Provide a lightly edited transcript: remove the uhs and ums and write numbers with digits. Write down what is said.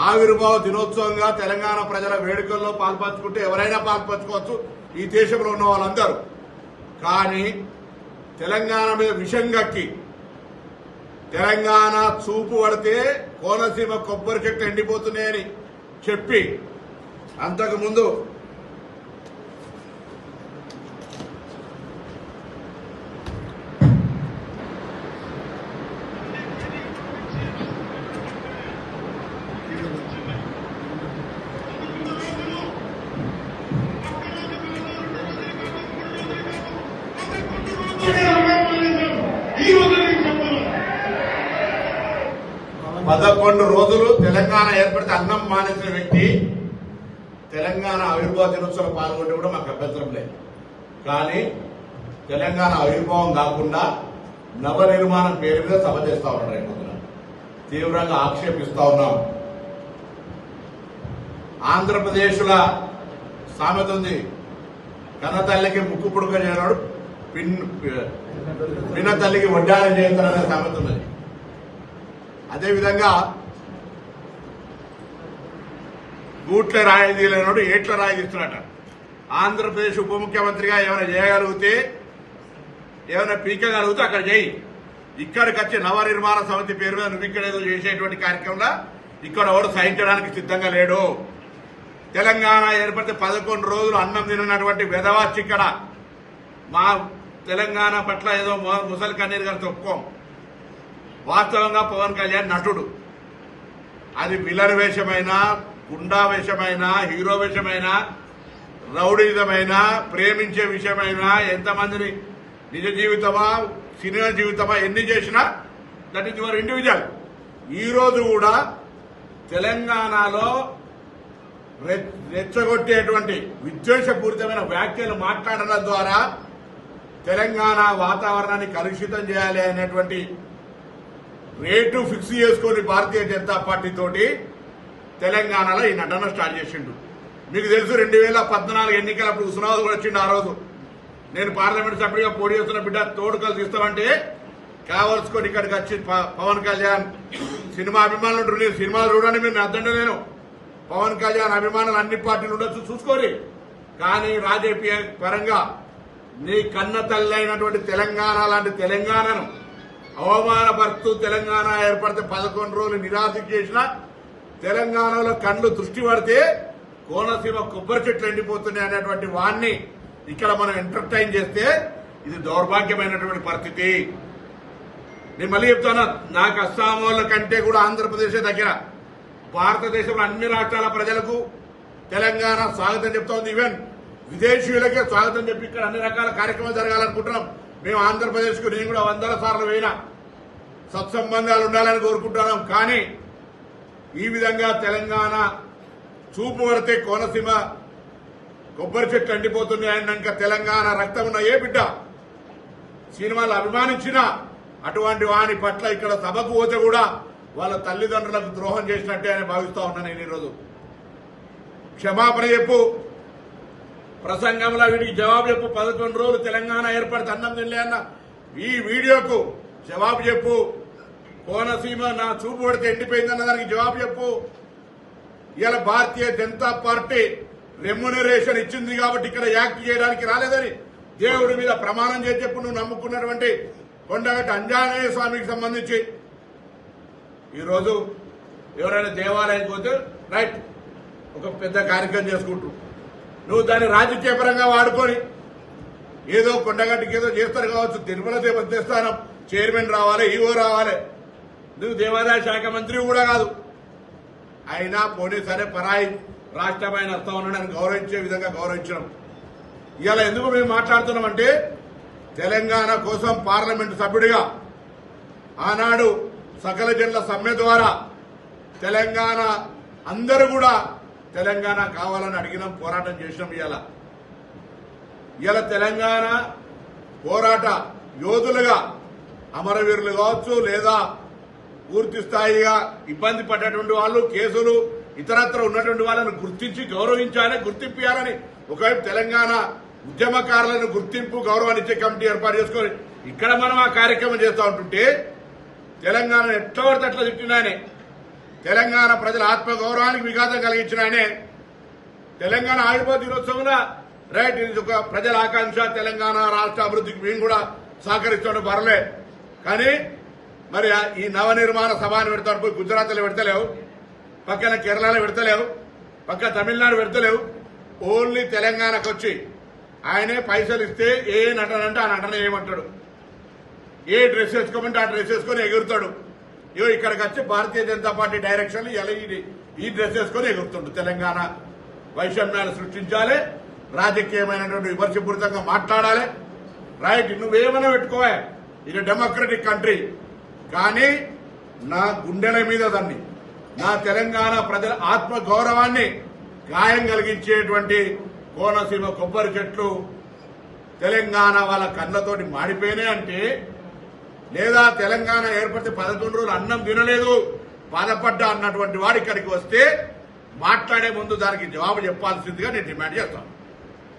ఆవిర్భావ దినోత్సవంగా తెలంగాణ ప్రజల వేడుకల్లో పాల్పంచుకుంటే ఎవరైనా పాల్పంచుకోవచ్చు ఈ దేశంలో ఉన్న వాళ్ళందరూ. కానీ తెలంగాణ మీద విషం గక్కి తెలంగాణ చూపు పడితే కోనసీమ కొబ్బరి చెట్లు ఎండిపోతున్నాయని చెప్పి అంతకుముందు పదకొండు రోజులు తెలంగాణ ఏర్పడితే అన్నం మానేసిన వ్యక్తి తెలంగాణ ఆవిర్భావ దినోత్సవం పాల్గొంటే కూడా మాకు అభ్యంతరం లేదు. కానీ తెలంగాణ ఆవిర్భావం కాకుండా నవనిర్మాణం పేరు మీద సభ చేస్తా ఉన్నాడు. రేపు తీవ్రంగా ఆక్షేపిస్తా ఉన్నాం. ఆంధ్రప్రదేశ్ల సామెత ఉంది, కన్నతల్లికి ముక్కు పుడుక చేయనాడు పిన్న తల్లికి వడ్డానం చేస్తారనే సామెత ఉన్నది. అదేవిధంగా గూట్ల రాయి తీయలేనాడు ఏట్ల రాయి తీస్తున్నట. ఆంధ్రప్రదేశ్ ఉప ముఖ్యమంత్రిగా ఏమైనా చేయగలిగితే ఏమైనా పీకగలిగితే అక్కడ చేయి. ఇక్కడికి వచ్చి నవనిర్మాణ సమితి పేరు మీద నువ్వు ఇక్కడ ఏదో చేసేటువంటి కార్యక్రమంలో ఇక్కడ ఎవరు సహించడానికి సిద్ధంగా లేడు. తెలంగాణ ఏర్పడితే 11 రోజులు అన్నం తినటువంటి వెధవాచి ఇక్కడ మా తెలంగాణ పట్ల ఏదో ముసలి కన్నీరు గారు చెప్పుకోం. వాస్తవంగా పవన్ కళ్యాణ్ నటుడు. అది విలన్ వేషమైనా, గుండా వేషమైనా, హీరో వేషమైనా, రౌడీజమైనా, ప్రేమించే విషయమైనా, ఎంతమందిని నిజ జీవితమా సినిమా జీవితమా ఎన్ని చేసినా దట్ ఈస్ యువర్ ఇండివిజువల్. ఈరోజు కూడా తెలంగాణలో రెచ్చగొట్టేటువంటి విద్వేషపూరితమైన వ్యాఖ్యలు మాట్లాడడం ద్వారా తెలంగాణ వాతావరణాన్ని కలుషితం చేయాలి అనేటువంటి రేటు ఫిక్స్ చేసుకుని భారతీయ జనతా పార్టీ తోటి తెలంగాణలో ఈ నటన స్టార్ట్ చేసిండు. మీకు తెలుసు 2014 ఎన్నికలప్పుడు హుస్నాబాద్ కూడా వచ్చిండు. ఆ రోజు నేను పార్లమెంట్ సభ్యుడిగా పోటీ చేస్తున్న బిడ్డ తోడుకలు తీస్తామంటే కావలసుకొని ఇక్కడికి వచ్చి పవన్ కళ్యాణ్ సినిమా అభిమానులు ఉంటారు, నేను సినిమాలు చూడండి, మీరు అర్థంటే నేను పవన్ కళ్యాణ్ అభిమానులు అన్ని పార్టీలు ఉండొచ్చు చూసుకోరి. కానీ రాజకీయ పరంగా నీ కన్న తల్లి అయినటువంటి తెలంగాణ లాంటి తెలంగాణను అవమానపరుస్తూ తెలంగాణ ఏర్పడితే 11 రోజులు నిరాశ చేసిన తెలంగాణలో కళ్ళు దృష్టి పడితే కోనసీమ కొబ్బరి చెట్లు ఎండిపోతున్నాయి అనేటువంటి వాణ్ణి ఇక్కడ మనం ఎంటర్టైన్ చేస్తే ఇది దౌర్భాగ్యమైనటువంటి పరిస్థితి. నేను మళ్ళీ చెప్తాను, నాకు అస్సాం వాళ్ళ కంటే కూడా ఆంధ్రప్రదేశ్ దగ్గర. భారతదేశంలో అన్ని రాష్ట్రాల ప్రజలకు తెలంగాణ స్వాగతం చెప్తా ఉంది. ఈవెన్ విదేశీయులకే స్వాగతం చెప్పి ఇక్కడ అన్ని రకాల కార్యక్రమాలు జరగాలనుకుంటున్నాం. మేము ఆంధ్రప్రదేశ్ కు నేను కూడా 100 సార్లు పోయినా సత్సంబంధాలు ఉండాలని కోరుకుంటున్నాం. కానీ ఈ విధంగా తెలంగాణ చూపు పడితే కోనసీమ కొబ్బరి చెట్లు ఎండిపోతున్నాయన్నాక తెలంగాణ రక్తం ఉన్న ఏ బిడ్డ సినిమాలు అభిమానించినా అటువంటి వాని పట్ల ఇక్కడ సభకు పోతే కూడా వాళ్ళ తల్లిదండ్రులకు ద్రోహం చేసినట్టే అని భావిస్తా ఉన్నాను. నేను ఈరోజు క్షమాపణ చెప్పు, ప్రసంగంలో వీడికి జవాబు చెప్పు. 11 రోజులు తెలంగాణ ఏర్పడితే అన్నం తినలే అన్న ఈ వీడియోకు జవాబు చెప్పు. కోనసీమ నా చూపు పడితే ఎండిపోయిందన్న దానికి జవాబు చెప్పు. ఇలా భారతీయ జనతా పార్టీ రెమ్యునరేషన్ ఇచ్చింది కాబట్టి ఇక్కడ యాక్ట్ చేయడానికి రాలేదని దేవుడి మీద ప్రమాణం చేసి చెప్పు. నువ్వు నమ్ముకున్నటువంటి కొండగట్టు ఆంజనేయ స్వామికి సంబంధించి ఈరోజు ఎవరైనా దేవాలయానికి పోతే రైట్ ఒక పెద్ద కార్యక్రమం చేసుకుంటూ నువ్వు దాన్ని రాజకీయ పరంగా వాడుకొని ఏదో కొండగట్టుకి ఏదో చేస్తారు కావచ్చు. తిరుమల దేవస్థానం చైర్మన్ రావాలి, ఈవో రావాలి. నువ్వు దేవాదాయ శాఖ మంత్రి కూడా కాదు. అయినా పోనీ సరే పరాయి రాష్ట్రమైన అర్థం ఉండడానికి గౌరవించే విధంగా గౌరవించడం. ఇవాళ ఎందుకు మేము మాట్లాడుతున్నామంటే తెలంగాణ కోసం పార్లమెంటు సభ్యుడిగా ఆనాడు సకల జనుల సమ్మె ద్వారా తెలంగాణ అందరూ కూడా తెలంగాణ కావాలని అడిగినాం, పోరాటం చేసినాం. ఇవాళ తెలంగాణ పోరాట యోధులుగా అమరవీరులు కావచ్చు, లేదా పూర్తి స్థాయిగా ఇబ్బంది పడ్డటువంటి వాళ్ళు, కేసులు ఇతరత్ర ఉన్నటువంటి వాళ్ళని గుర్తించి గౌరవించాలని, గుర్తింపాలని ఒకవైపు తెలంగాణ ఉద్యమకారులను గుర్తింపు గౌరవాన్ని ఇచ్చే కమిటీ ఏర్పాటు చేసుకొని ఇక్కడ మనం ఆ కార్యక్రమం చేస్తూ ఉంటుంటే తెలంగాణ ఎట్లా పడితే అట్లా తిట్టినానే తెలంగాణ ప్రజల ఆత్మగౌరవానికి విఘాతం కలిగించిన ఆయనే తెలంగాణ ఆవిర్భావ దినోత్సవం రైట్, ఇది ఒక ప్రజల ఆకాంక్ష, తెలంగాణ రాష్ట్ర అభివృద్ధికి మేము కూడా సహకరిస్తాడు పర్లే. కానీ మరి ఈ నవనిర్మాణ సభను పెడతాడు, పోయి గుజరాత్లో పెడతలేవు, పక్కన కేరళలో పెడతలేవు, పక్క తమిళనాడు పెడతలేవు. ఓన్లీ తెలంగాణకు వచ్చి ఆయనే పైసలు ఇస్తే ఏ నటన అంటే ఆ నటన ఏమంటాడు, ఏ డ్రెస్ వేసుకోమంటే ఆ డ్రెస్ వేసుకొని ఎగురుతాడు. ఇగో ఇక్కడికి వచ్చి భారతీయ జనతా పార్టీ డైరెక్షన్ ఎలా ఈ డ్రెస్ వేసుకొని ఎగురుతుండు. తెలంగాణ వైషమ్యాలు సృష్టించాలి, రాజకీయమైనటువంటి విమర్శపూరితంగా మాట్లాడాలి. రైట్, నువ్వేమైనా పెట్టుకోవా, ఇది డెమోక్రటిక్ కంట్రీ. కానీ నా గుండెల మీద దాన్ని, నా తెలంగాణ ప్రజల ఆత్మ గౌరవాన్ని గాయం కలిగించేటువంటి కోనసీమ కొబ్బరి చెట్లు తెలంగాణ వాళ్ళ కళ్ళతోటి మాడిపోయినాయి అంటే, లేదా తెలంగాణ ఏర్పడితే 11 రోజులు అన్నం తినలేదు బాధపడ్డా అన్నటువంటి వాడు ఇక్కడికి వస్తే మాట్లాడే ముందు దానికి జవాబు చెప్పాల్సిందిగా నేను డిమాండ్ చేస్తాను.